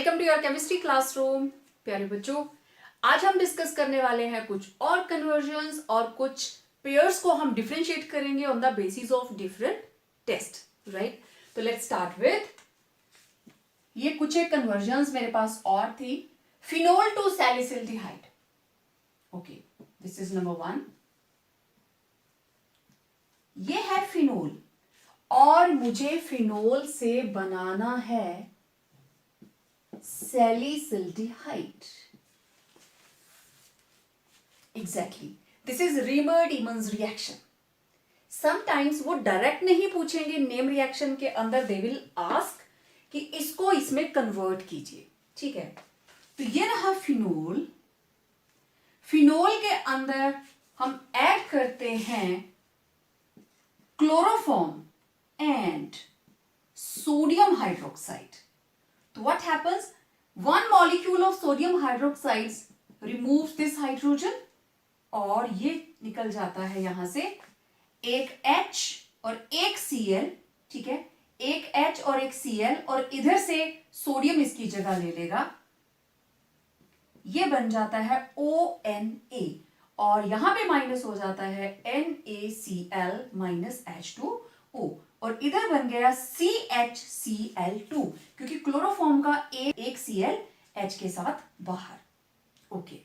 Welcome to your chemistry classroom. प्यारे बच्चों, आज हम डिस्कस करने वाले हैं कुछ और कन्वर्जन्स और कुछ पेयर्स को हम डिफरेंशिएट करेंगे on the basis of different test, right. तो लेट्स स्टार्ट विथ ये कुछ एक कन्वर्जन्स मेरे पास और थी। Phenol to salicylaldehyde, okay, this is number 1। ये है फिनोल और मुझे फिनोल से बनाना है salicylaldehyde. Exactly, this is Reimer Tiemann reaction. Sometimes वो डायरेक्ट नहीं पूछेंगे नेम रिएक्शन के अंदर, दे विल आस्क कि इसको इसमें कन्वर्ट कीजिए, ठीक है। तो ये रहा फिनोल। फिनोल के अंदर हम ऐड करते हैं क्लोरोफॉर्म एंड सोडियम हाइड्रोक्साइड। तो what happens? One molecule of sodium hydroxide removes this hydrogen और ये निकल जाता है यहां से एक H और एक Cl, ठीक है, एक H और एक Cl, और इधर से सोडियम इसकी जगह ले लेगा। ये बन जाता है ONA और यहां पे माइनस हो जाता है NaCl माइनस H2O और इधर बन गया CHCl2 क्योंकि क्लोरोफॉर्म का एक Cl H के साथ बाहर। ओके,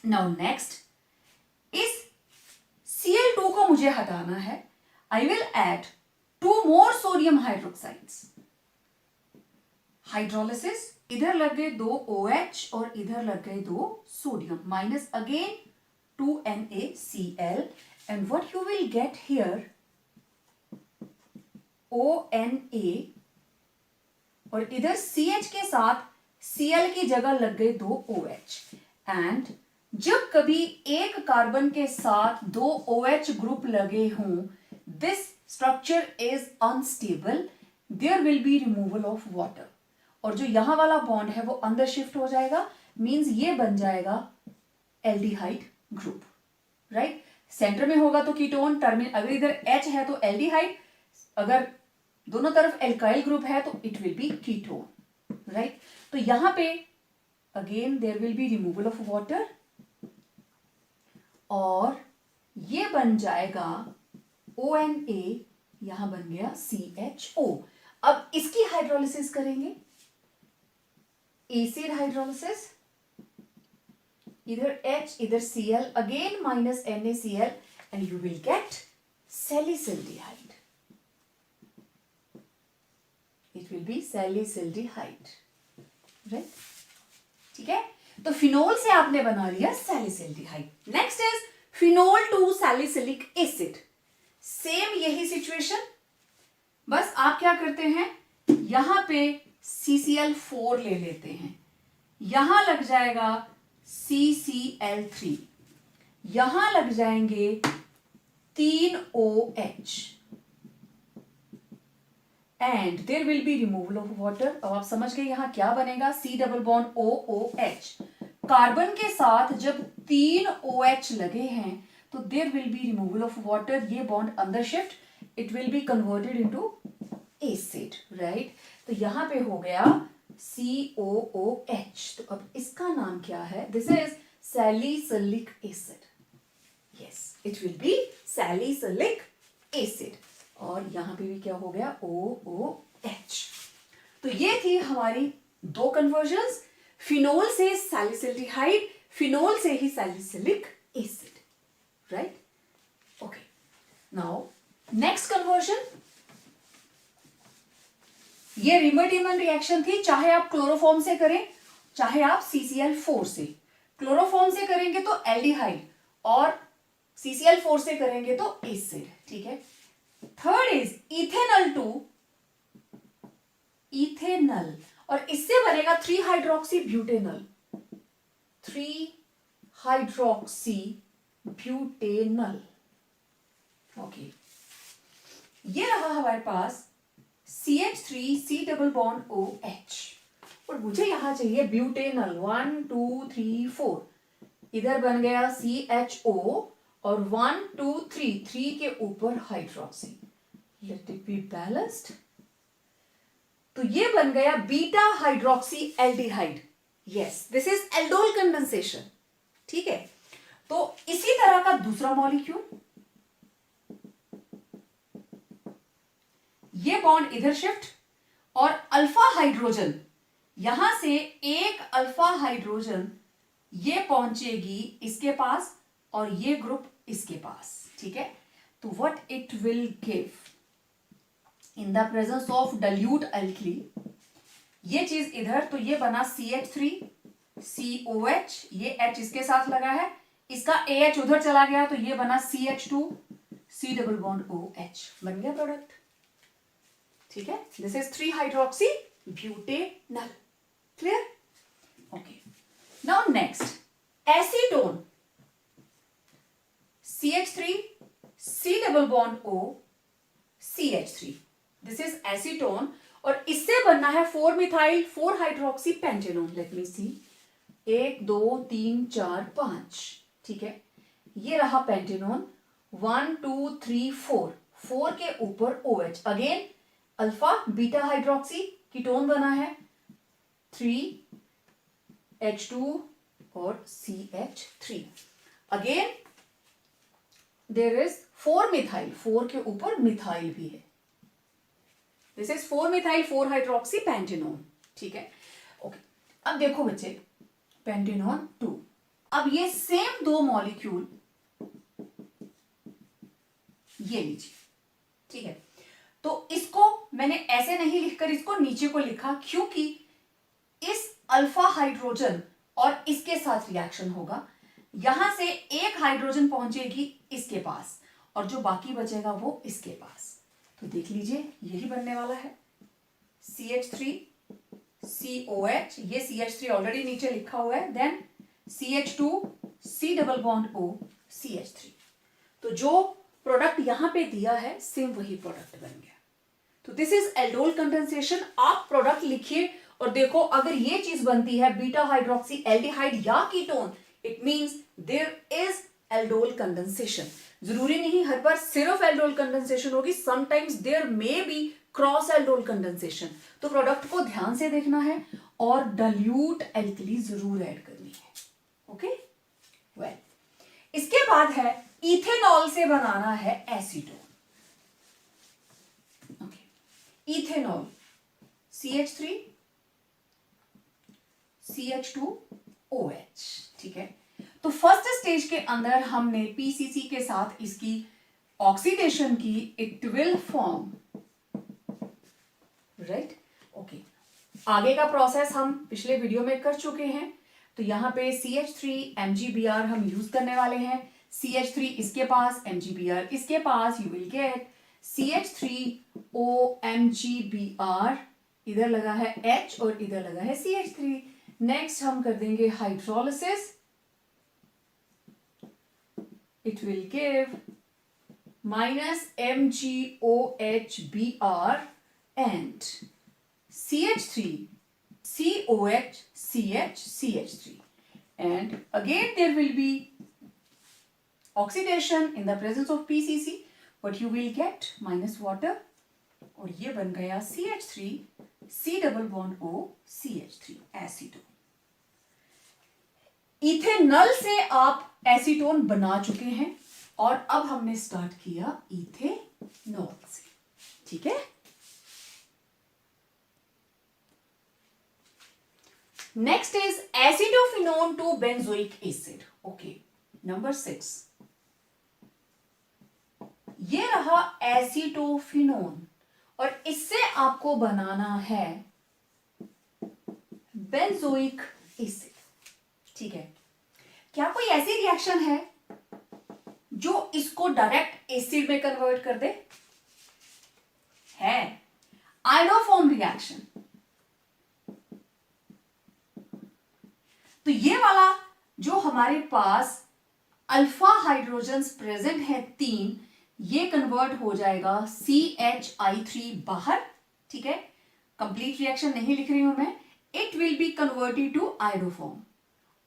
नाउ नेक्स्ट, इस Cl2 को मुझे हटाना है। I will add 2 more sodium hydroxides. Hydrolysis, इधर लग गए 2 OH और इधर लग गए 2 sodium, minus again 2 NaCl and what you will get here ONA और इधर CH के साथ Cl की जगह लग गए 2 OH। एंड जब कभी एक कार्बन के साथ 2 OH ग्रुप लगे हों, this structure is unstable, there will be removal of water और जो यहां वाला बॉन्ड है वो अंदर शिफ्ट हो जाएगा, मींस ये बन जाएगा एल्डिहाइड ग्रुप, राइट। सेंटर में होगा तो कीटोन, टर्मिनल अगर इधर H है तो एल्डिहाइड, अगर दोनों तरफ एल्काइल ग्रुप है तो it will be ketone, right. तो यहां पे again there will be removal of water और ये बन जाएगा ONA, यहां बन गया CHO। अब इसकी हाइड्रोलिसिस करेंगे, एसिड हाइड्रोलिसिस, इधर H इधर Cl, again minus NaCl and you will get salicylaldehyde. It will be salicylaldehyde, right, ठीक है। तो फिनोल से आपने बना लिया salicylaldehyde. Next is phenol to salicylic acid. Same यही सिचुएशन, बस आप क्या करते हैं, यहां पे CCl4 ले लेते हैं, यहां लग जाएगा CCl3, यहां लग जाएंगे 3 OH and there will be removal of water. अब आप समझ गए यहां क्या बनेगा, C double bond OOH। Carbon के साथ जब 3 OH लगे हैं तो there will be removal of water, ये बॉन्ड अंदर shift, it will be converted into acid, right. तो यहां पे हो गया COOH। तो अब इसका नाम क्या है, this is salicylic acid. Yes, it will B salicylic acid और यहां पे भी क्या हो गया OOH। तो ये थी हमारी दो कन्वर्जन्स, फिनोल से सैलिसिल्डिहाइड, फिनोल से ही salicylic acid, right. Okay, now next conversion, ये रीमर्ड-ईमन रिएक्शन थी, चाहे आप क्लोरोफॉर्म से करें चाहे आप CCl4 से। क्लोरोफॉर्म से करेंगे तो एल्डिहाइड और CCl4 से करेंगे तो एसिड, ठीक है। Third is ethanol to ethanol और इससे बनेगा 3 hydroxy butanol, 3 hydroxy butanol. Okay, ये रहा हमारे पास CH3 C double bond OH और मुझे यहां चाहिए ब्यूटेनॉल, 1 2 3 4, इधर बन गया CHO और 1 2 3 के ऊपर hydroxy. Let it be balanced. तो ये बन गया beta hydroxy aldehyde. Yes, this is aldol condensation. ठीक है, तो इसी तरह का दूसरा मॉलिक्यूल, ये बॉन्ड इधर शिफ्ट और अल्फा हाइड्रोजन, यहां से एक अल्फा हाइड्रोजन ये पहुंचेगी इसके पास और ये ग्रुप इसके पास। ठीक है, तो what it will give in the presence of dilute alkali, ये चीज इधर, तो ये बना CH3 COH, ये H इसके साथ लगा है, इसका AH उधर चला गया तो ये बना CH2 C double bond OH, बन गया प्रोडक्ट। ठीक है, this is 3 hydroxy butanal. Clear? Okay, now next acetone, CH3 C double bond O CH3, this is acetone, और इससे बनना है 4 methyl 4 hydroxy pentanone. Let me see, 1 2 3 4 5। ठीक है, ये रहा पेंटेनोन, 1 2 3 4, 4 के ऊपर OH, again alpha beta hydroxy ketone बना है, 3H2 और CH3, again there is 4 methyl, 4 के ऊपर मिथाइल भी है, this is 4 methyl 4 hydroxy pentanone. ठीक है, ओके, अब देखो बच्चे, पेंटेनोन 2, अब ये सेम दो मॉलिक्यूल ये लीजिए। ठीक है, तो इसको मैंने ऐसे नहीं लिखकर इसको नीचे को लिखा, क्योंकि इस अल्फा हाइड्रोजन और इसके साथ रिएक्शन होगा, यहां से एक हाइड्रोजन पहुंचेगी इसके पास और जो बाकी बचेगा वो इसके पास। तो देख लीजिए, यही बनने वाला है, CH3 COH, ये CH3 ऑलरेडी नीचे लिखा हुआ है, then CH2 C double bond O CH3। तो जो प्रोडक्ट यहां पे दिया है सेम वही प्रोडक्ट बन गया। तो दिस इज एल्डोल कंडेंसेशन। आप प्रोडक्ट लिखिए और देखो, अगर ये चीज बनती है बीटा हाइड्रोक्सी एल्डिहाइड या ketone, it means there is aldol condensation. जरूरी नहीं हर बार सिर्फ एल्डोल कंडेंसेशन होगी, sometimes there may be cross aldol condensation. तो प्रोडक्ट को ध्यान से देखना है और डाइल्यूट एल्कली जरूर ऐड करनी है। ओके, वेल, इसके बाद है इथेनॉल से बनाना है acetone. Okay, ethanol CH3 CH2 OH। ठीक है, तो फर्स्ट स्टेज के अंदर हमने PCC के साथ इसकी ऑक्सीडेशन की, it will form, right. Okay, आगे का प्रोसेस हम पिछले वीडियो में कर चुके हैं। तो यहां पे CH3 MgBr हम यूज करने वाले हैं, CH3 इसके पास, MgBr इसके पास, you will get CH3O MgBr, इधर लगा है H और इधर लगा है CH3। नेक्स्ट हम कर देंगे hydrolysis, it will give -MgOHBr and CH3 COH CH CH3, and again there will be oxidation in the presence of PCC, but you will get minus water, और ये बन गया CH3 C double bond O CH3 acetone. Ethanol से आप acetone बना चुके हैं और अब हमने स्टार्ट किया इथेनॉल से। ठीक है, next is acetophenone to benzoic acid. Okay, number 6, ये रहा एसिटोफिनोन और इससे आपको बनाना है बेंजोइक एसिड। ठीक है, क्या कोई ऐसी रिएक्शन है जो इसको डायरेक्ट एसिड में कन्वर्ट कर दे? है, आयोडोफॉर्म रिएक्शन। तो ये वाला जो हमारे पास अल्फा हाइड्रोजन्स प्रेजेंट है 3, ये कन्वर्ट हो जाएगा CHI3 बाहर। ठीक है, कंप्लीट रिएक्शन नहीं लिख रही हूं मैं, it will be converted to iodoform,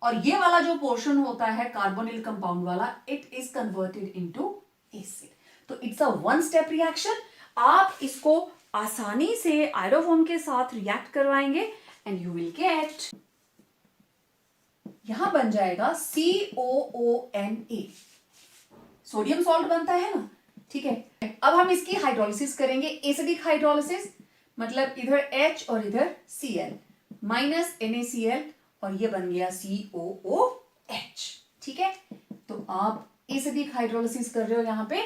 और ये वाला जो पोर्शन होता है कार्बोनिल कंपाउंड वाला, it is converted into acid. तो it's a one step reaction. आप इसको आसानी से आयोडोफॉर्म के साथ रिएक्ट करवाएंगे एंड यू विल गेट, यहां बन जाएगा COONA, सोडियम सॉल्ट बनता है ना, ठीक है। अब हम इसकी हाइड्रोलिसिस करेंगे, एसिडिक हाइड्रोलिसिस, मतलब इधर H और इधर Cl माइनस NaCl और ये बन गया COOH, ठीक है। तो आप एसिडिक हाइड्रोलिसिस कर रहे हो यहां पे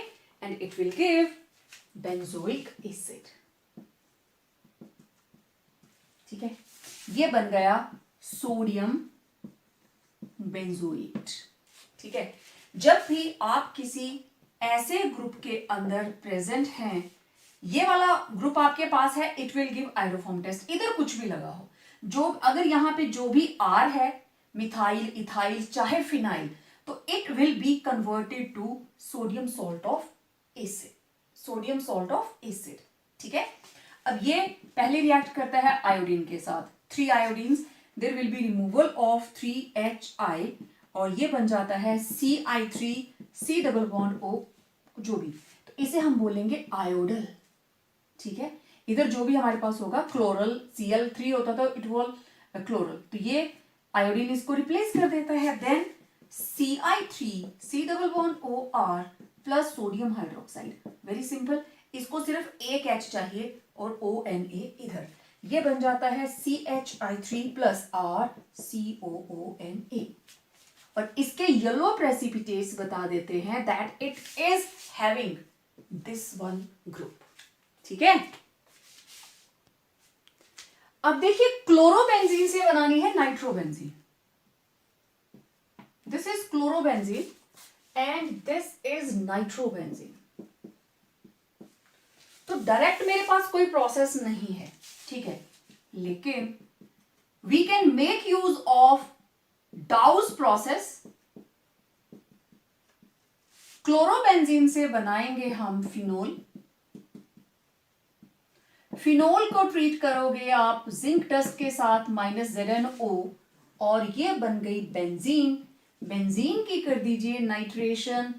and it will give benzoic acid, ठीक है। ये बन गया सोडियम बेंजोएट, ठीक है। जब भी आप किसी ऐसे ग्रुप के अंदर प्रेजेंट हैं, ये वाला ग्रुप आपके पास है, it will give iodoform test, इधर कुछ भी लगा हो, जो अगर यहां पे जो भी R है, मिथाइल, इथाइल, चाहे फिनाइल, तो it will be converted to sodium salt of acid, sodium salt of acid, ठीक है। अब ये पहले रिएक्ट करता है आयोडीन के साथ, 3 iodines, there will be removal of 3HI और ये बन जाता है CI3 C double bond O, जो भी, तो इसे हम बोलेंगे आयोडल, ठीक है। इधर जो भी हमारे पास होगा, क्लोरल, Cl3 होता था, इट वॉल क्लोरल, तो ये आयोडीन इसको रिप्लेस कर देता है, then CI3 C double bond OR plus sodium hydroxide, very simple, इसको सिर्फ एक H चाहिए और ONA इधर, ये बन जाता है CHI3 प्लस R COONA, और इसके येलो प्रेसिपिटेट्स बता देते हैं that it is having this one group, ठीक है। अब देखिए क्लोरोबेंजीन से बनानी है nitrobenzene, this is chlorobenzene and this is nitrobenzene. तो डायरेक्ट मेरे पास कोई प्रोसेस नहीं है, ठीक है, लेकिन we can make use of Dow's process. Chlorobenzene से बनाएंगे हम फिनोल, फिनोल को ट्रीट करोगे आप जिंक डस्ट के साथ -ZnO और ये बन गई बेंजीन, बेंजीन की कर दीजिए nitration,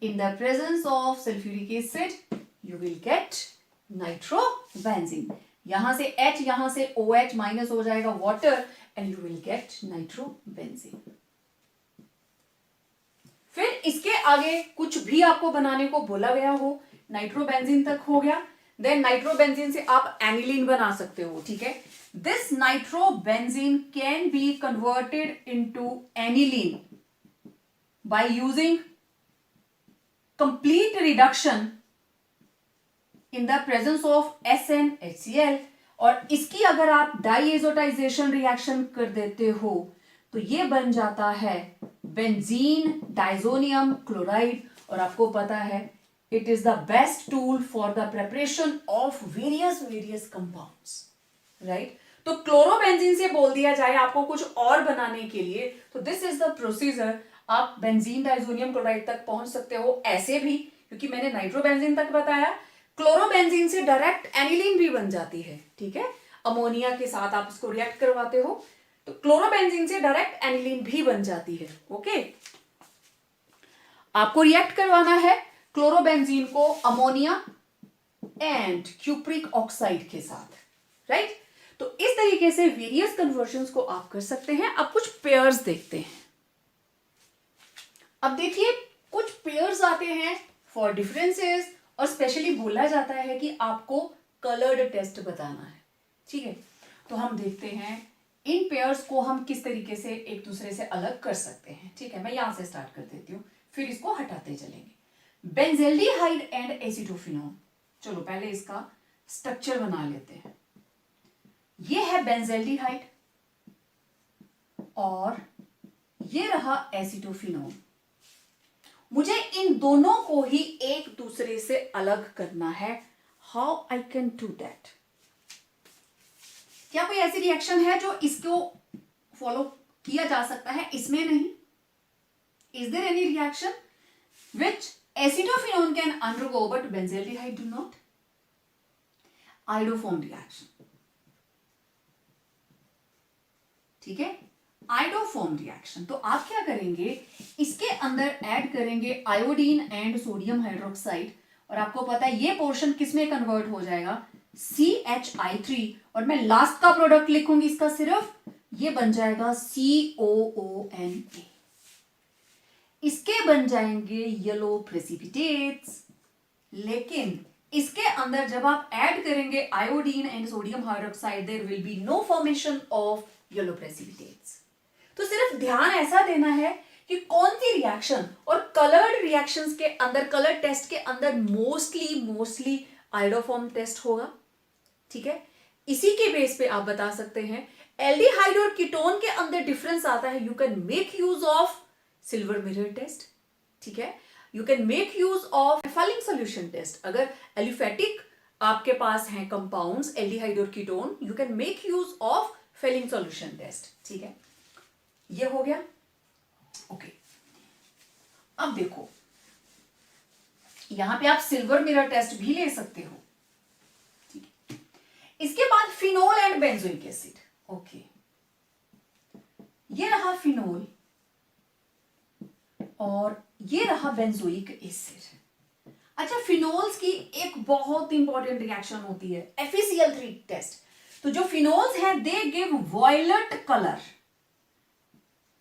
in the presence of sulphuric acid you will gate nitrobenzene, यहां से H यहां से OH माइनस हो जाएगा water and you will gate nitrobenzene. फिर इसके आगे कुछ भी आपको बनाने को बोला गया हो, नाइट्रोबेंजीन तक हो गया, देन नाइट्रोबेंजीन से आप एनिलीन बना सकते हो, ठीक है। This nitrobenzene can be converted into aniline by using complete reduction in the presence of SnHCl, और इसकी अगर आप डाइएजोटाइजेशन रिएक्शन कर देते हो तो ये बन जाता है बेंजीन डाइजोनियम क्लोराइड, और आपको पता है it is the best tool for the preparation of various compounds, right. तो क्लोरोबेंजीन से बोल दिया जाए आपको कुछ और बनाने के लिए, तो दिस इज द प्रोसीजर, आप बेंजीन डाइजोनियम क्लोराइड तक पहुंच सकते हो ऐसे भी, क्योंकि मैंने नाइट्रोबेंजीन तक बताया। क्लोरोबेंजीन से डायरेक्ट एनिलीन भी बन जाती है, ठीक है, अमोनिया के साथ आप इसको रिएक्ट करवाते हो तो क्लोरोबेंजीन से डायरेक्ट एनिलीन भी बन जाती है, ओके। आपको रिएक्ट करवाना है क्लोरोबेंजीन को अमोनिया एंड क्यूप्रिक ऑक्साइड के साथ, राइट। तो इस तरीके से वेरियस कन्वर्जन्स को आप कर सकते हैं। अब कुछ पेयर्स देखते हैं। अब देखिए कुछ पेयर्स आते हैं फॉर डिफरेंसेस, और स्पेशली बोला जाता है कि आपको कलर्ड टेस्ट बताना है, ठीक है। तो हम देखते हैं इन पेयर्स को हम किस तरीके से एक दूसरे से अलग कर सकते हैं, ठीक है। मैं यहां से स्टार्ट कर देती हूँ, फिर इसको हटाते चलेंगे। बेंजेल्डिहाइड एंड एसिटोफिनोन, चलो पहले इसका स्ट्रक्चर बना लेते हैं। ये है बेंजेल्डिहाइड और ये रहा एसिटोफिनोन। मुझे इन दोनों को ही एक दूसरे से अलग करना है। How I can do that? क्या कोई ऐसी रिएक्शन है जो इसको फॉलो किया जा सकता है? इसमें नहीं। Is there any reaction which acetophenone can undergo but benzaldehyde do not? Iodoform reaction, ठीक है, आयोडोफॉर्म रिएक्शन। तो आप क्या करेंगे, इसके अंदर ऐड करेंगे आयोडीन एंड सोडियम हाइड्रोक्साइड, और आपको पता है ये पोर्शन किस में कन्वर्ट हो जाएगा, CHI3 और मैं लास्ट का प्रोडक्ट लिखूंगी इसका सिर्फ, ये बन जाएगा COONA। इसके बन जाएंगे येलो प्रेसिपिटेट्स, लेकिन इसके अंदर जब आप ऐड करेंगे iodine and sodium hydroxide, there will be no formation of yellow precipitates. तो सिर्फ ध्यान ऐसा देना है कि कौन सी रिएक्शन, और कलर्ड रिएक्शंस के अंदर, कलर टेस्ट के अंदर मोस्टली आयोडोफॉर्म टेस्ट होगा, ठीक है। इसी के बेस पे आप बता सकते हैं एल्डिहाइड और कीटोन के अंदर डिफरेंस आता है, you can make use of silver mirror test, ठीक है। You can make use of Fehling solution test. अगर एलिफेटिक आपके पास हैं कंपाउंड्स एल्डिहाइड और ketone, you can make use of Fehling solution test, ठीक है। ये हो गया, ओके। अब देखो यहां पे आप सिल्वर मिरर टेस्ट भी ले सकते हो, ठीक है। इसके बाद phenol and benzoic acid, okay. ये रहा फिनोल और ये रहा बेंजोइक एसिड। अच्छा, फिनोल्स की एक बहुत इंपॉर्टेंट रिएक्शन होती है FeCl3 टेस्ट। तो जो फिनोल्स हैं they give violet colour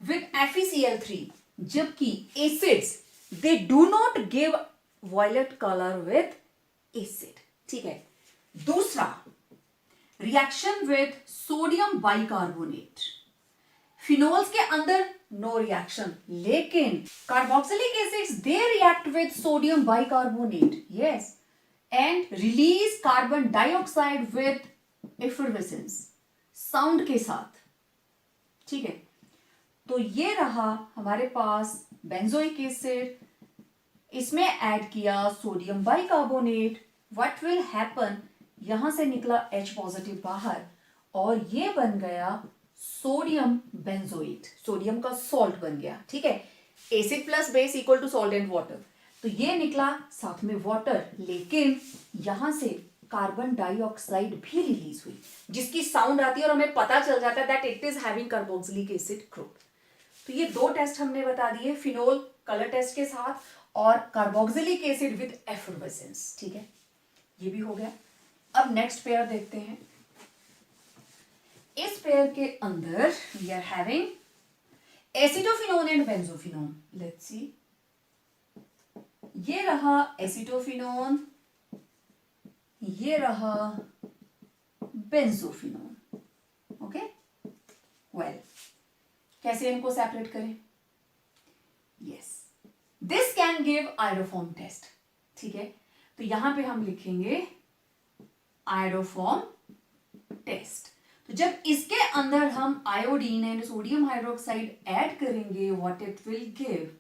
with FeCl3, जबकि acids they do not give violet colour with acid, ठीक है। दूसरा reaction with sodium bicarbonate, phenols के अंदर नो रिएक्शन, लेकिन carboxylic acids they react with sodium bicarbonate, yes, and release carbon dioxide with effervescence, sound के साथ, ठीक है। तो ये रहा हमारे पास बेंजोइक एसिड, इसमें ऐड किया sodium bicarbonate, what will happen, यहां से निकला H पॉजिटिव बाहर और ये बन गया सोडियम बेंजोएट, सोडियम का सॉल्ट बन गया, ठीक है। Acid plus base equal to salt and water, तो ये निकला साथ में वाटर, लेकिन यहां से कार्बन डाइऑक्साइड भी रिलीज हुई, जिसकी साउंड आती है और हमें पता चल जाता है that it is having carboxylic acid group. तो ये दो टेस्ट हमने बता दिए, फिनोल कलर टेस्ट के साथ और कार्बोक्सिलिक एसिड विद एफरवेसेंस, ठीक है। ये भी हो गया। अब नेक्स्ट पेयर देखते हैं। इस पेयर के अंदर we are having acetophenone and benzophenone, let's see. ये रहा एसिटोफिनोन, ये रहा बेंजोफिनोन, ओके। वेल, कैसे इनको सेपरेट करें? Yes, this can give iodoform test, ठीक है। तो यहां पे हम लिखेंगे आयोडोफॉर्म टेस्ट। तो जब इसके अंदर हम iodine and sodium hydroxide add करेंगे, व्हाट इट विल गिव,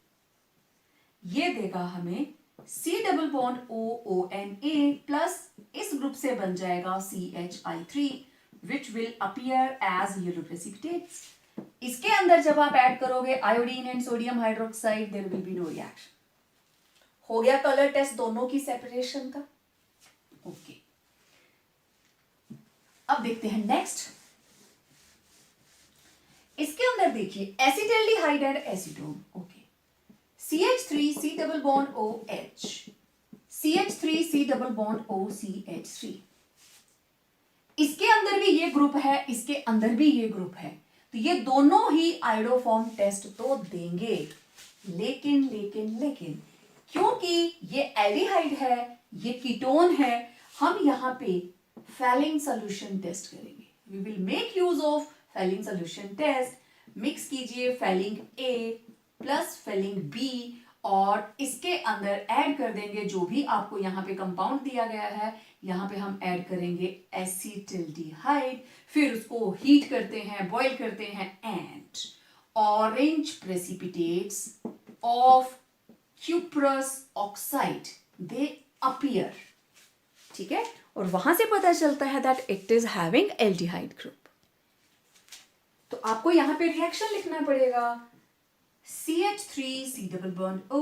ये देगा हमें C double bond OONA plus इस ग्रुप से बन जाएगा CHI3 which will appear as yellow precipitates। इसके अंदर जब आप ऐड करोगे iodine and sodium hydroxide, there will be no reaction. हो गया कलर टेस्ट दोनों की सेपरेशन का, ओके। अब देखते हैं नेक्स्ट। इसके अंदर देखिए acetaldehyde and acetone, okay. CH3 C double bond OH, CH3 C double bond OCH3। इसके अंदर भी ये ग्रुप है, इसके अंदर भी ये ग्रुप है, तो ये दोनों ही आयोडोफॉर्म टेस्ट तो देंगे, लेकिन क्योंकि ये एल्डिहाइड है, ये कीटोन है, हम यहां पे फेलिंग सोल्यूशन टेस्ट करेंगे। We will make use of Fehling solution test. Mix कीजिए Fehling A plus Fehling B और इसके अंदर ऐड कर देंगे जो भी आपको यहाँ पे कंपाउंड दिया गया है। यहाँ पे हम ऐड करेंगे एसिटाल्डिहाइड, फिर उसको हीट करते हैं, बॉईल करते हैं, and orange precipitates of cuprous oxide they appear, ठीक है। और वहां से पता चलता है that it is having aldehyde group. तो आपको यहां पे रिएक्शन लिखना पड़ेगा CH3 C double bond O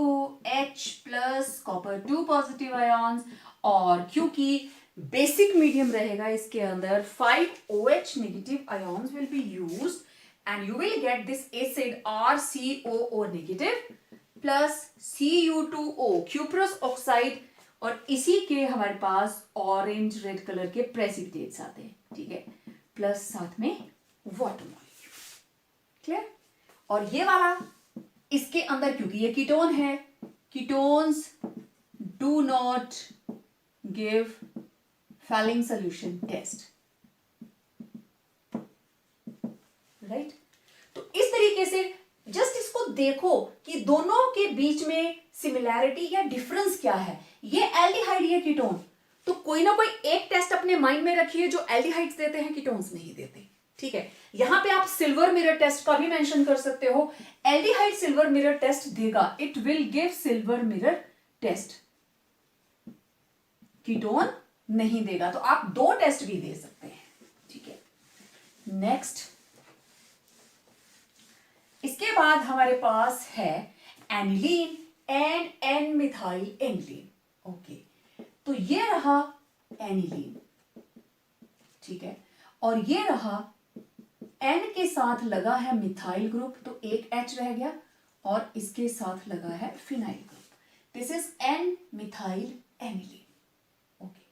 H plus copper 2 positive ions, और क्योंकि बेसिक मीडियम रहेगा इसके अंदर 5 OH negative ions will be used and you will get this acid RCOO negative plus Cu2O cuprous oxide, और इसी के हमारे पास ऑरेंज रेड कलर के प्रेसिपिटेट्स आते हैं, ठीक है, प्लस साथ में वाटर मॉलिक्यूल, क्लियर। और ये वाला इसके अंदर, क्योंकि ये कीटोन है, ketones do not give Fehling solution test, right. तो इस तरीके से जस्ट इसको देखो कि दोनों के बीच में सिमिलैरिटी या डिफरेंस क्या है। ये एल्डिहाइड, ये कीटोन, तो कोई ना कोई एक टेस्ट अपने माइंड में रखिए जो एल्डिहाइड्स देते हैं, कीटोन्स नहीं देते, ठीक है। यहां पे आप सिल्वर मिरर टेस्ट का भी मेंशन कर सकते हो। एल्डिहाइड सिल्वर मिरर टेस्ट देगा, it will give silver mirror test, ketone नहीं देगा। तो आप दो टेस्ट भी दे सकते हैं, ठीक है। नेक्स्ट, इसके बाद हमारे पास है aniline and N methyl aniline, okay. तो ये रहा एनिलीन, ठीक है, और ये रहा एन के साथ लगा है मिथाइल ग्रुप, तो एक H रह गया, और इसके साथ लगा है phenyl group. This is an methyl aniline, okay.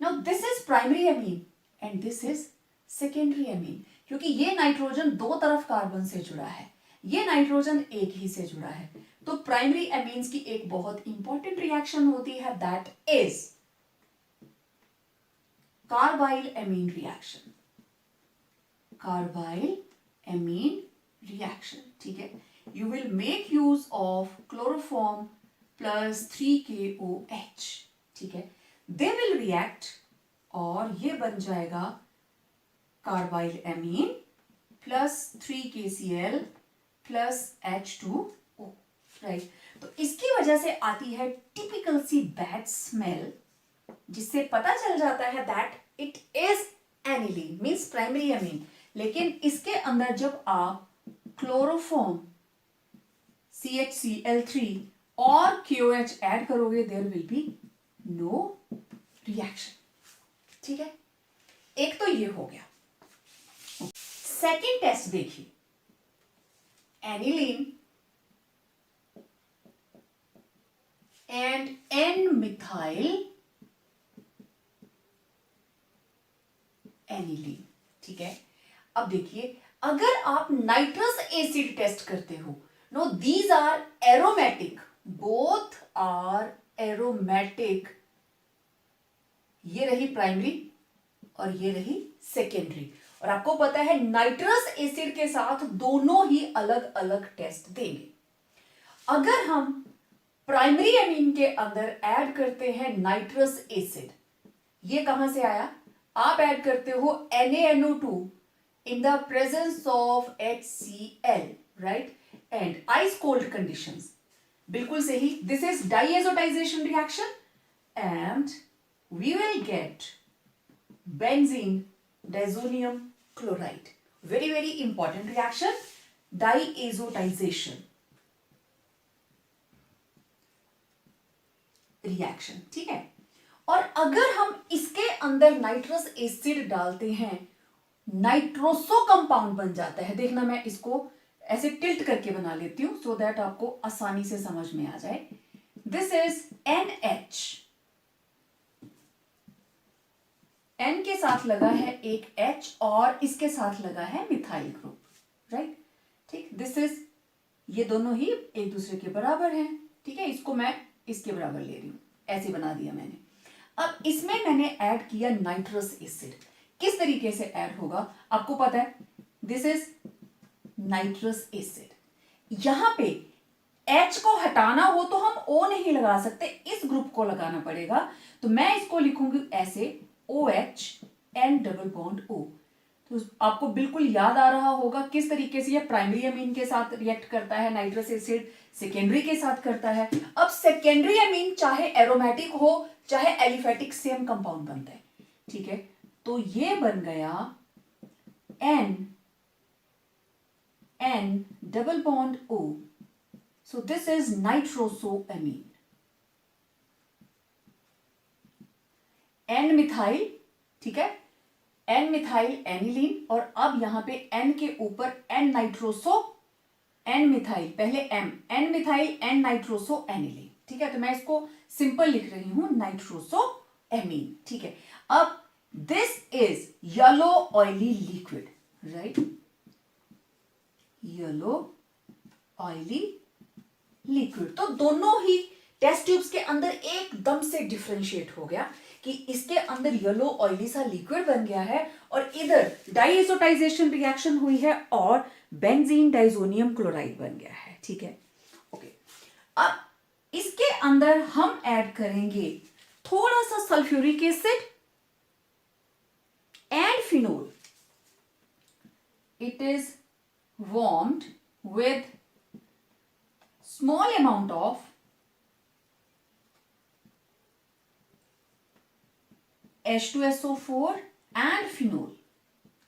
Now this is primary amine and this is secondary amine, क्योंकि ये नाइट्रोजन दो तरफ कार्बन से जुड़ा है, ये नाइट्रोजन एक ही से जुड़ा है। तो प्राइमरी एमीन्स की एक बहुत इंपॉर्टेंट रिएक्शन होती है, that is carbyl amine reaction, carbyl amine reaction, ठीक है। You will make use of chloroform plus 3KOH, ठीक है। दे विल रिएक्ट और ये बन जाएगा carbyl amine plus 3KCl plus H2O, right. तो इसकी वजह से आती है टिपिकल सी बैड स्मेल, जिससे पता चल जाता है that it is aniline, means primary amine. लेकिन इसके अंदर जब आप क्लोरोफॉर्म CHCl3 और KOH ऐड करोगे, there will be no reaction, ठीक है। एक तो ये हो गया। सेकेंड टेस्ट देखिए, aniline and N methyl aniline, ठीक है। अब देखिए, अगर आप नाइट्रस एसिड टेस्ट करते हो, no these are aromatic, both are aromatic, ये रही प्राइमरी और ये रही सेकेंडरी। और आपको पता है नाइट्रस एसिड के साथ दोनों ही अलग अलग टेस्ट देंगे। अगर हम प्राइमरी एमीन के अंदर ऐड करते हैं नाइट्रस एसिड, ये कहां से आया, आप ऐड करते हो NaNO2 in the presence of HCl, right, and ice cold conditions, बिल्कुल सही। this is diazotization reaction and we will get benzene diazonium chloride, very very important reaction, diazotization reaction, ठीक है। और अगर हम इसके अंदर नाइट्रस एसिड डालते हैं, नाइट्रोसो कंपाउंड बन जाता है। देखना, मैं इसको ऐसे टिल्ट करके बना लेती हूं सो दैट आपको आसानी से समझ में आ जाए। दिस इज NH, N के साथ लगा है एक H और इसके साथ लगा है मिथाइल ग्रुप, राइट, ठीक। दिस इज, ये दोनों ही एक दूसरे के बराबर हैं, ठीक है। इसको मैं इसके बराबर ले रही हूं, ऐसे बना दिया मैंने। अब इसमें मैंने ऐड किया नाइट्रस एसिड। किस तरीके से ऐड होगा आपको पता है, दिस इज नाइट्रस एसिड। यहां पे H को हटाना हो तो हम O नहीं लगा सकते, इस ग्रुप को लगाना पड़ेगा। तो मैं इसको लिखूंगी ऐसे OH N double bond O। तो आपको बिल्कुल याद आ रहा होगा किस तरीके से ये प्राइमरी अमीन के साथ रिएक्ट करता है, नाइट्रस एसिड सेकेंडरी के साथ करता है। अब सेकेंडरी अमीन चाहे एरोमेटिक हो चाहे एलिफेटिक, सेम कंपाउंड बनता है, ठीक है। तो ये बन गया N double bond O, so this is nitrosamine. N methyl, ठीक है, N मिथाइल एनिलीन, और अब यहां पे N के ऊपर N मिथाइल, पहले M, N methyl N nitroso aniline, ठीक है, तो मैं इसको सिंपल लिख रही हूं नाइट्रोसोएमीन, ठीक है। अब this is yellow oily liquid, right, yellow oily liquid. तो दोनों ही टेस्ट ट्यूब्स के अंदर एकदम से डिफरेंशिएट हो गया कि इसके अंदर येलो ऑयली सा लिक्विड बन गया है और इधर डाइएजोटाइजेशन रिएक्शन हुई है और बेंजीन डाइजोनियम क्लोराइड बन गया है, ठीक है, ओके। अब इसके अंदर हम ऐड करेंगे थोड़ा सा sulphuric acid and phenol. It is warmed with small amount of H2SO4 and phenol.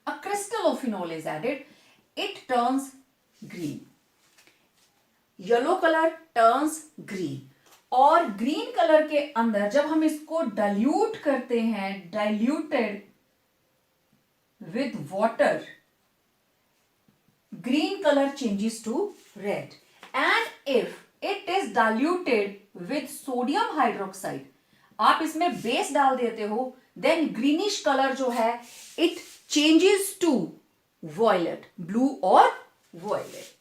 A crystal of phenol is added. It turns green. Yellow color turns green. और ग्रीन कलर के अंदर जब हम इसको डाइल्यूट करते हैं, diluted with water, green color changes to red. And if it is diluted with sodium hydroxide, आप इसमें बेस डाल देते हो, then greenish color जो है it changes to violet, blue और violet.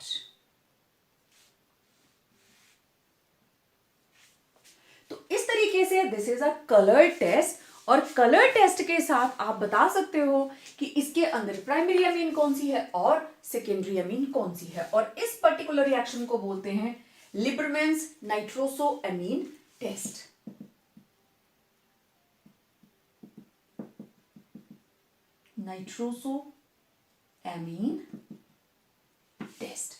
तो इस तरीके से this is a colour test, और कलर टेस्ट के साथ आप बता सकते हो कि इसके अंदर प्राइमरी अमीन कौन सी है और सेकेंडरी अमीन कौन सी है, और इस पर्टिकुलर रिएक्शन को बोलते हैं Liebermann's nitrosoamine test. Nitrosoamine test,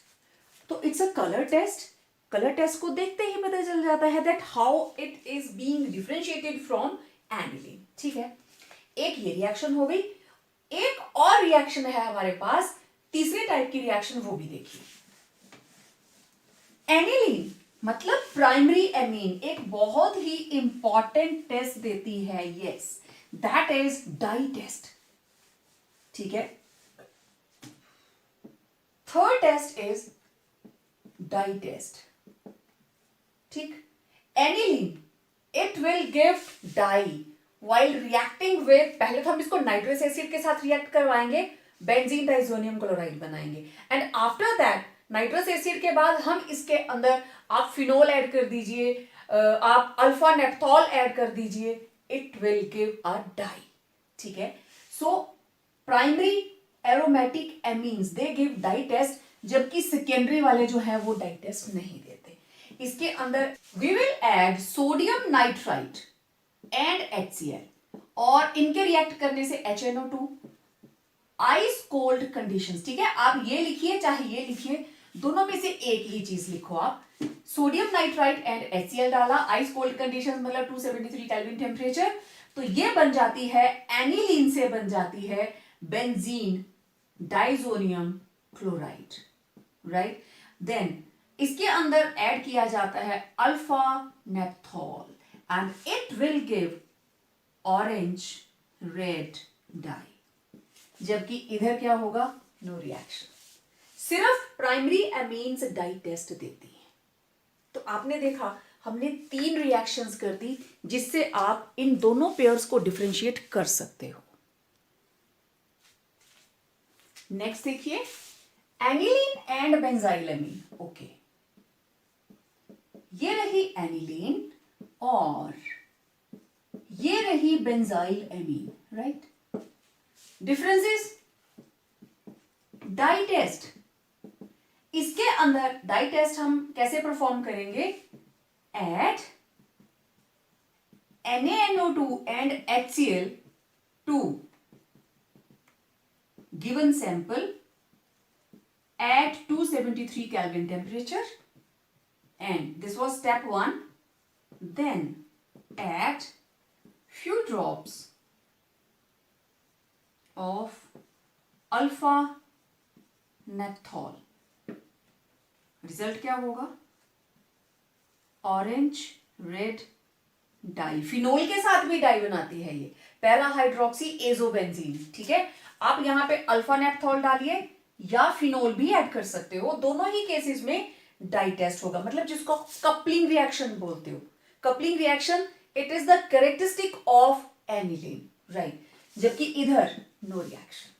तो it's a colour test. Colour test को देखते ही पता चल जाता है that how it is being differentiated from aniline, ठीक है। एक ये रिएक्शन हो गई, एक और रिएक्शन है हमारे पास, तीसरे टाइप की रिएक्शन, वो भी देखिए। एनिलीन मतलब प्राइमरी एमीन एक बहुत ही इंपॉर्टेंट टेस्ट देती है, yes, that is dye test, ठीक है। Third test is dye test, ठीक। Aniline it will give dye while reacting with, पहले तो हम इसको नाइट्रस एसिड के साथ रिएक्ट करवाएंगे, बेंजीन डाइजोनियम क्लोराइड बनाएंगे, and after that nitrous acid के बाद हम इसके अंदर आप फिनोल ऐड कर दीजिए, आप अल्फा नेप्थॉल ऐड कर दीजिए, it will give a dye, ठीक है। So primary aromatic amines they give dye test, जबकि सेकेंडरी वाले जो है वो डाई टेस्ट नहीं देते। इसके अंदर we will add sodium nitrite and HCl, और इनके रिएक्ट करने से HNO2, आइस कोल्ड कंडीशंस, ठीक है। आप ये लिखिए चाहे ये लिखिए, दोनों में से एक ही चीज लिखो आप। सोडियम नाइट्राइट एंड HCl डाला, आइस कोल्ड कंडीशंस मतलब 273 केल्विन टेम्परेचर, तो ये बन जाती है एनिलीन से बन जाती है benzene diazonium chloride, right. Then इसके अंदर ऐड किया जाता है alpha naphthol and it will give orange red dye, जबकि इधर क्या होगा, नो रिएक्शन। सिर्फ प्राइमरी एमीन्स डाई टेस्ट देती है। तो आपने देखा हमने 3 रिएक्शंस कर दी जिससे आप इन दोनों पेयर्स को डिफरेंशिएट कर सकते हो। नेक्स्ट देखिए, aniline and benzyl amine, okay, ये रही एनिलीन और ये रही benzyl amine, right. Differences, dye test, इसके अंदर डाई टेस्ट हम कैसे परफॉर्म करेंगे, at NaNO2 and HCl to given sample at 273 Kelvin temperature, and this was step 1. Then add few drops of alpha नेप्थॉल, result क्या होगा, ऑरेंज रेड डाई। फिनोल के साथ भी डाई बनाती है ये, पैरा हाइड्रोक्सी एजोबेंजीन, ठीक है। आप यहां पे अल्फा नेप्थॉल डालिए या फिनोल भी ऐड कर सकते हो, दोनों ही केसेस में डाई टेस्ट होगा, मतलब जिसको कपलिंग रिएक्शन बोलते हो। Coupling reaction it is the characteristic of aniline, right. जबकि इधर no reaction,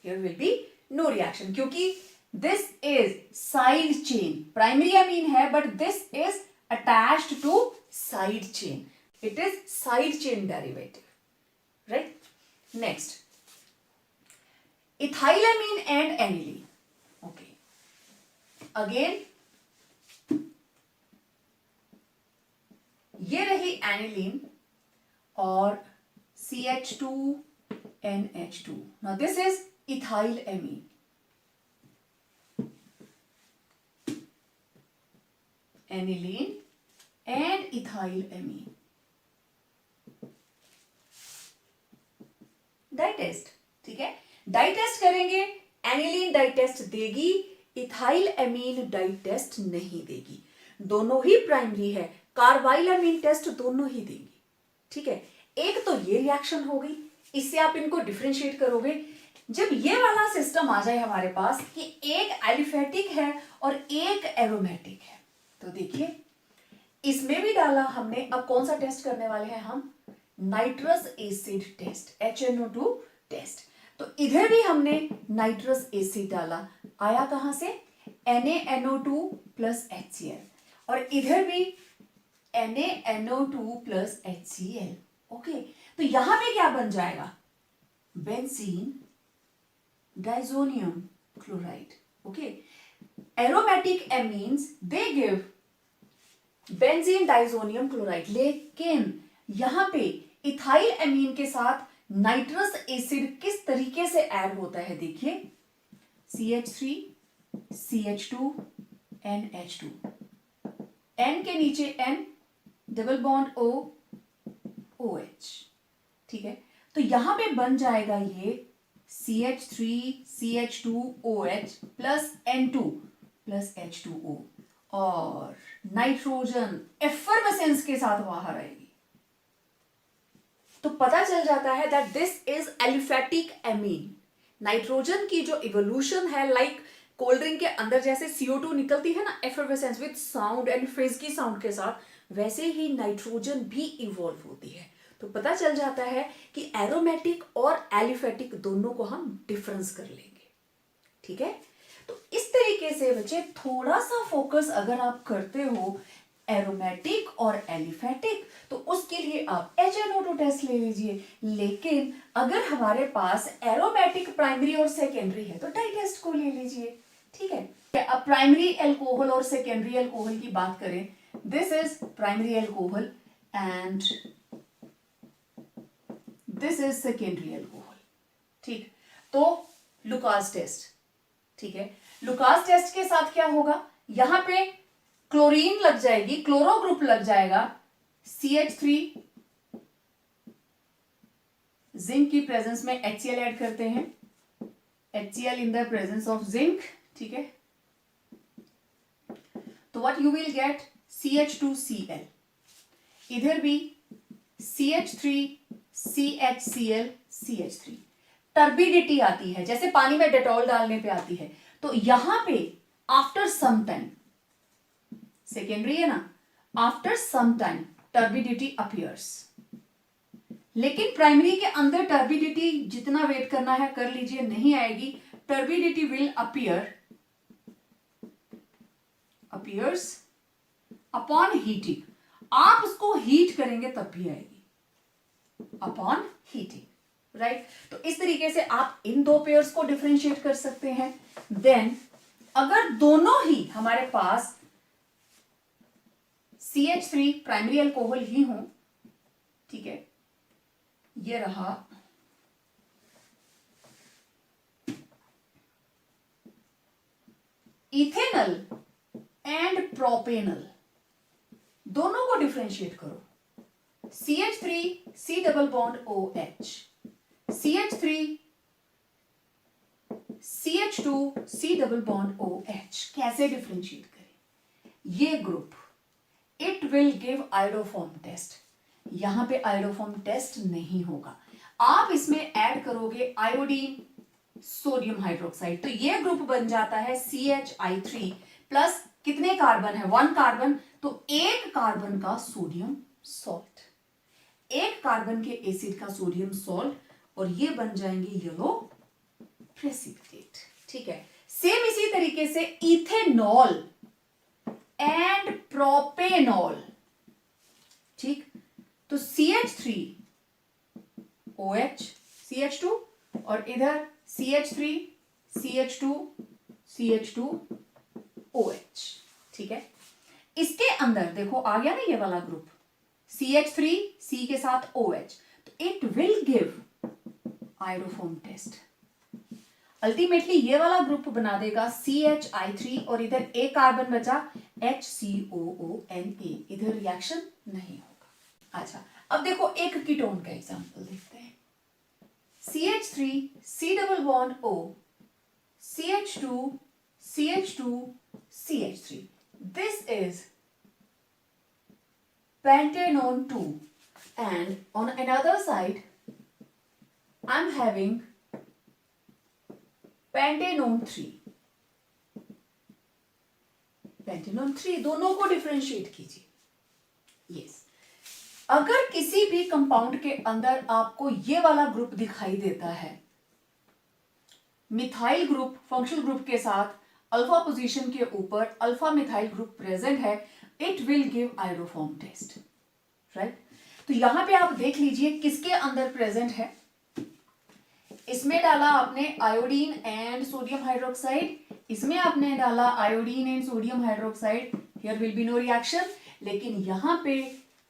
here will be no reaction, क्योंकि this is side chain, primary amine है but this is attached to side chain, it is side chain derivative, right. Next ethylamine and aniline, okay, again ये रही aniline और CH2NH2, now this is ethylamine, aniline and ethylamine, dye test, ठीक है। Dye test करेंगे, aniline dye test देगी, ethyl amine dye test नहीं देगी, दोनों ही प्राइमरी है, कार्बाइल एमीन टेस्ट दोनों ही देंगी, ठीक है। एक तो ये रिएक्शन हो गई, इससे आप इनको डिफरेंशिएट करोगे। जब ये वाला सिस्टम आ जाए हमारे पास कि एक एलिफेटिक है और एक एरोमेटिक है, तो देखिए इसमें भी डाला हमने। अब कौन सा टेस्ट करने वाले हैं हम? Nitrous acid test, HNO2 test. तो इधर भी हमने नाइट्रस एसिड डाला, आया कहां से? NaNO2 प्लस HCl, और इधर भी NaNO2 प्लस HCl, ओके। तो यहां पे क्या बन जाएगा? Benzene diazonium chloride, okay. Aromatic amines they give benzene diazonium chloride, लेकिन यहां पे इथाइल एमीन के साथ नाइट्रस एसिड किस तरीके से ऐड होता है? देखिए CH3 CH2 NH2, N के नीचे N, double bond O OH, ठीक है। तो यहां पे बन जाएगा ये CH3 CH2 OH plus N2 plus H2O, और नाइट्रोजन एफर्वेसेंस के साथ बाहर आएगी। तो पता चल जाता है that this is aliphatic amine. Nitrogen की जो इवोल्यूशन है, लाइक कोल्ड ड्रिंक के अंदर जैसे CO2 निकलती है ना effervescence with sound and frisky sound के साथ, वैसे ही नाइट्रोजन भी इवॉल्व होती है। तो पता चल जाता है कि एरोमेटिक और एलिफेटिक दोनों को हम डिफरेंस कर लेंगे, ठीक है। तो इस तरीके से बच्चे थोड़ा सा फोकस अगर आप करते हो एरोमेटिक और एलिफेटिक, तो उसके लिए आप HNO2 टेस्ट ले लीजिए। लेकिन अगर हमारे पास एरोमेटिक प्राइमरी और सेकेंडरी है तो डाई टेस्ट को ले लीजिए, ठीक है। अब प्राइमरी एल्कोहल और सेकेंडरी एल्कोहल की बात करें, this is primary alcohol and this is secondary alcohol, ठीक। तो लुकास टेस्ट, ठीक है। लुकास टेस्ट के साथ क्या होगा? यहां पे क्लोरीन लग जाएगी, क्लोरो ग्रुप लग जाएगा, CH3, जिंक की प्रेजेंस में HCl ऐड करते हैं, HCl in the presence of zinc, ठीक है। तो what you will gate? CH2Cl, इधर भी CH3 CHCl CH3, टर्बिडिटी आती है जैसे पानी में डेटॉल डालने पे आती है। तो यहां पे आफ्टर सम टाइम, सेकेंडरी है ना, after some time turbidity appears, लेकिन प्राइमरी के अंदर टर्बिडिटी जितना वेट करना है कर लीजिए, नहीं आएगी। Turbidity will appears upon heating, आप उसको हीट करेंगे तब भी आएगी, अपॉन हीटिंग, राइट। तो इस तरीके से आप इन दो पेयर्स को डिफरेंशिएट कर सकते हैं। देन अगर दोनों ही हमारे पास CH3 प्राइमरी अल्कोहल ही हो, ठीक है, ये रहा इथेनल एंड प्रोपेनल, दोनों को डिफरेंशिएट करो। CH3 C double bond OH, CH3 CH2 C double bond OH, कैसे डिफरेंशिएट करें? ये group it will give iodoform test, यहां पे आयोडोफॉर्म टेस्ट नहीं होगा, आप इसमें ऐड करोगे आयोडीन सोडियम हाइड्रोक्साइड, तो ये ग्रुप बन जाता है CHI3 प्लस कितने कार्बन है, 1 कार्बन, तो एक कार्बन का सोडियम सॉल्ट, एक कार्बन के एसिड का सोडियम सॉल्ट, और ये बन जाएंगे येलो प्रेसिपिटेट। ठीक है, सेम इसी तरीके से इथेनॉल एंड प्रोपेनॉल। ठीक, तो CH3OH CH2 और इधर CH3CH2CH2OH। ठीक है, इसके अंदर देखो आ गया ना ये वाला ग्रुप, CH3 के साथ OH, तो it will give iodoform test. Ultimately ये वाला ग्रुप बना देगा CHI3 और इधर एक कार्बन बचा HCOONA, इधर रिएक्शन नहीं होगा। अच्छा, अब देखो एक कीटोन का एग्जांपल देखते हैं। CH3 C double bond O CH2 this is pentanone 2 and on another side I'm having pentanone 3। Pentanone 3 दोनों को डिफरेंशिएट कीजिए। यस, अगर किसी भी कंपाउंड के अंदर आपको ये वाला ग्रुप दिखाई देता है, मिथाइल ग्रुप फंक्शनल ग्रुप के साथ अल्फा पोजीशन के ऊपर अल्फा मिथाइल ग्रुप प्रेजेंट है, it will give iodoform test, right. तो यहां पे आप देख लीजिए किसके अंदर प्रेजेंट है, इसमें डाला आपने आयोडीन एंड सोडियम हाइड्रोक्साइड, इसमें आपने डाला iodine and sodium hydroxide, here will be no reaction. लेकिन यहाँ पे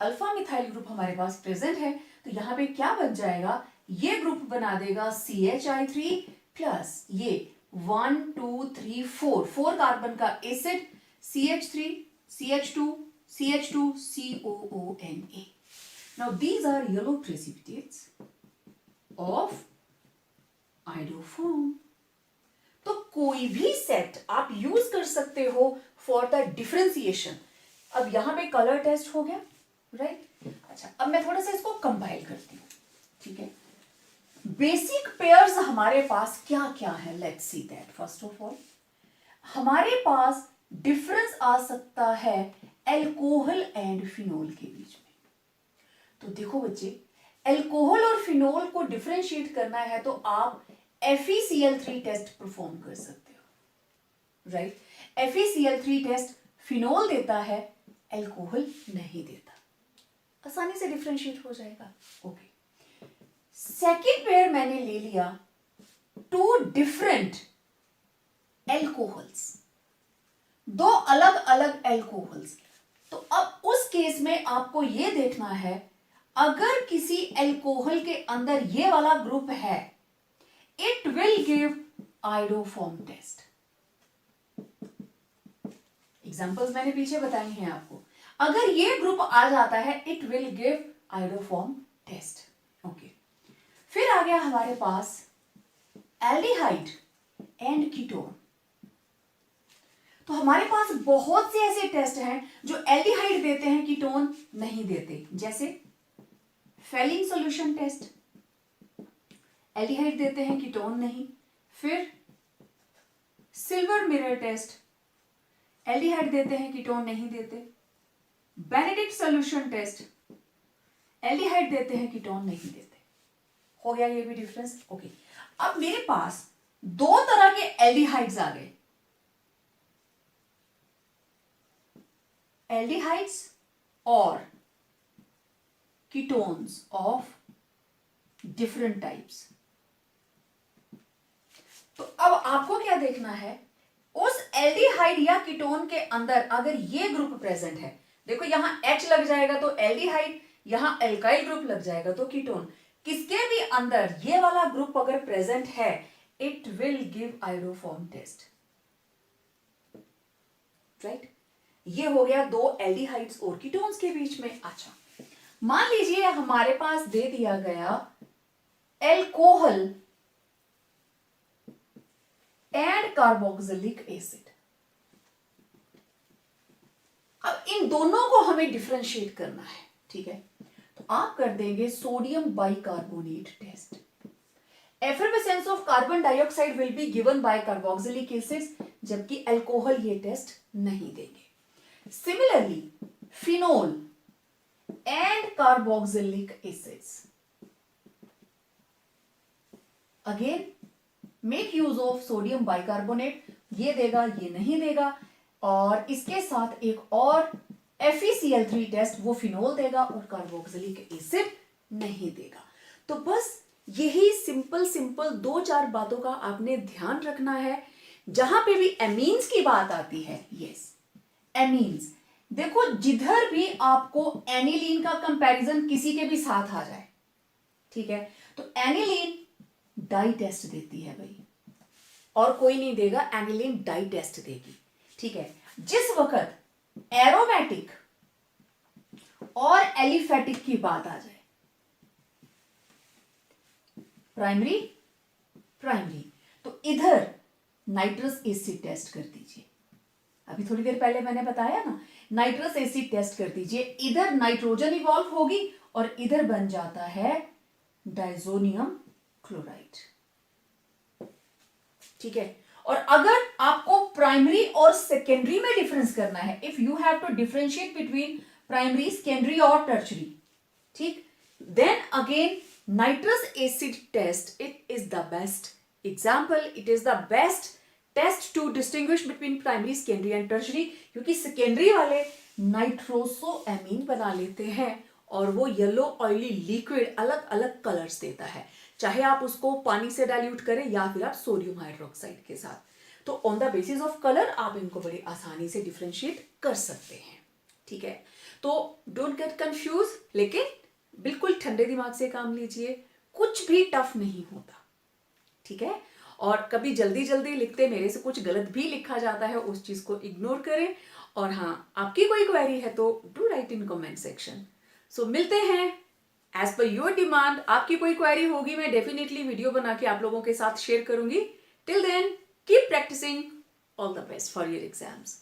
अल्फा मिथाइल ग्रुप हमारे पास प्रेजेंट है, तो यहाँ पे क्या बन जाएगा, ये ग्रुप बना देगा CHI3 प्लस ये 1 2 3 4 कार्बन का acid CH3 CH2 COONA। Now these are yellow precipitates of iodoform. तो कोई भी सेट आप यूज कर सकते हो फॉर द डिफरेंशिएशन। अब यहां पे कलर टेस्ट हो गया, राइट। अच्छा, अब मैं थोड़ा सा इसको कंपाइल करती हूँ। ठीक है, बेसिक पेयर्स हमारे पास क्या क्या है, let's see that. First of all हमारे पास डिफरेंस आ सकता है एल्कोहल एंड फिनोल के बीच में। तो देखो बच्चे, एल्कोहल और फिनोल को डिफरेंशिएट करना है तो आप FeCl3 टेस्ट परफॉर्म कर सकते हो, राइट। FeCl3 टेस्ट फिनोल देता है, एल्कोहल नहीं देता, आसानी से डिफरेंशिएट हो जाएगा। ओके, सेकेंड पेयर मैंने ले लिया 2 डिफरेंट एल्कोहल्स, 2 अलग अलग एल्कोहल्स। तो अब उस केस में आपको यह देखना है, अगर किसी एल्कोहल के अंदर ये वाला ग्रुप है, it will give iodoform test. Examples मैंने पीछे बताए हैं आपको। अगर ये ग्रुप आ जाता है, it will give iodoform test. Okay, फिर आ गया हमारे पास एल्डिहाइड एंड कीटोन। तो हमारे पास बहुत से ऐसे टेस्ट हैं जो एल्डिहाइड देते हैं, कीटोन नहीं देते, जैसे फेलिंग सॉल्यूशन टेस्ट, एल्डिहाइड देते हैं कीटोन नहीं। फिर सिल्वर मिरर टेस्ट, एल्डिहाइड देते हैं कीटोन नहीं देते। बेनेडिक्ट सॉल्यूशन टेस्ट, एल्डिहाइड देते हैं कीटोन नहीं देते। हो गया ये भी डिफरेंस। ओके, अब मेरे पास 2 तरह के एल्डिहाइड्स आ गए, एल्डिहाइड्स और कीटोन्स ऑफ डिफरेंट टाइप्स। तो अब आपको क्या देखना है, उस एल्डिहाइड या कीटोन के अंदर अगर ये ग्रुप प्रेजेंट है, देखो यहां H लग जाएगा तो एल्डिहाइड, यहां एल्काइल ग्रुप लग जाएगा तो कीटोन, किसके भी अंदर ये वाला ग्रुप अगर प्रेजेंट है, it will give iodoform test, right. ये हो गया 2 एल्डिहाइड्स और कीटोन्स के बीच में। अच्छा, मान लीजिए हमारे पास दे दिया गया एल्कोहल एंड कार्बोक्सिलिक एसिड। अब इन दोनों को हमें डिफरेंशिएट करना है, ठीक है। तो आप कर देंगे sodium bicarbonate test. Effervescence of carbon dioxide will be given by carboxylic acids, जबकि अल्कोहल ये टेस्ट नहीं देंगे। Similarly phenol and carboxylic acids, again make use of sodium bicarbonate, ये देगा ये नहीं देगा, और इसके साथ एक और FeCl3 टेस्ट, वो फिनोल देगा और कार्बोक्सिलिक एसिड नहीं देगा। तो बस यही सिंपल सिंपल 2-4 बातों का आपने ध्यान रखना है। जहां पे भी एमीन्स की बात आती है, यस एमीन्स, देखो जिधर भी आपको एनिलीन का कंपैरिजन किसी के भी साथ आ जाए, ठीक है, तो एनिलीन डाई टेस्ट देती है भाई, और कोई नहीं देगा, एनिलीन डाई टेस्ट देगी, ठीक है। जिस वक्त एरोमेटिक और एलिफेटिक की बात आ जाए, प्राइमरी प्राइमरी, तो इधर नाइट्रस एसिड टेस्ट कर दीजिए। अभी थोड़ी देर पहले मैंने बताया ना, नाइट्रस एसिड टेस्ट कर दीजिए, इधर नाइट्रोजन इवॉल्व होगी और इधर बन जाता है डाइजोनियम क्लोराइड, ठीक है। और अगर आपको प्राइमरी और सेकेंडरी में डिफरेंस करना है, if you have to differentiate between primary, secondary और टर्शरी, ठीक, then again nitrous acid test, it is the best example, it is the best test to distinguish between primary, secondary and tertiary, क्योंकि secondary वाले nitrosoamine बना लेते हैं और वो yellow oily liquid अलग अलग कलर्स देता है, चाहे आप उसको पानी से डाइल्यूट करें या फिर आप सोडियम हाइड्रोक्साइड के साथ। तो on the basis of colour आप इनको बड़ी आसानी से डिफरेंशिएट कर सकते हैं, ठीक है। तो डोंट गेट कंफ्यूज, लेकिन बिल्कुल ठंडे दिमाग से काम लीजिए, कुछ भी टफ नहीं होता, ठीक है। और कभी जल्दी जल्दी लिखते मेरे से कुछ गलत भी लिखा जाता है, उस चीज को इग्नोर करें। और हाँ, आपकी कोई क्वेरी है तो do write in comment section. So मिलते हैं एज पर योर डिमांड। आपकी कोई क्वेरी होगी, मैं डेफिनेटली वीडियो बना के आप लोगों के साथ शेयर करूंगी। Till then keep practising, all the best for your exams.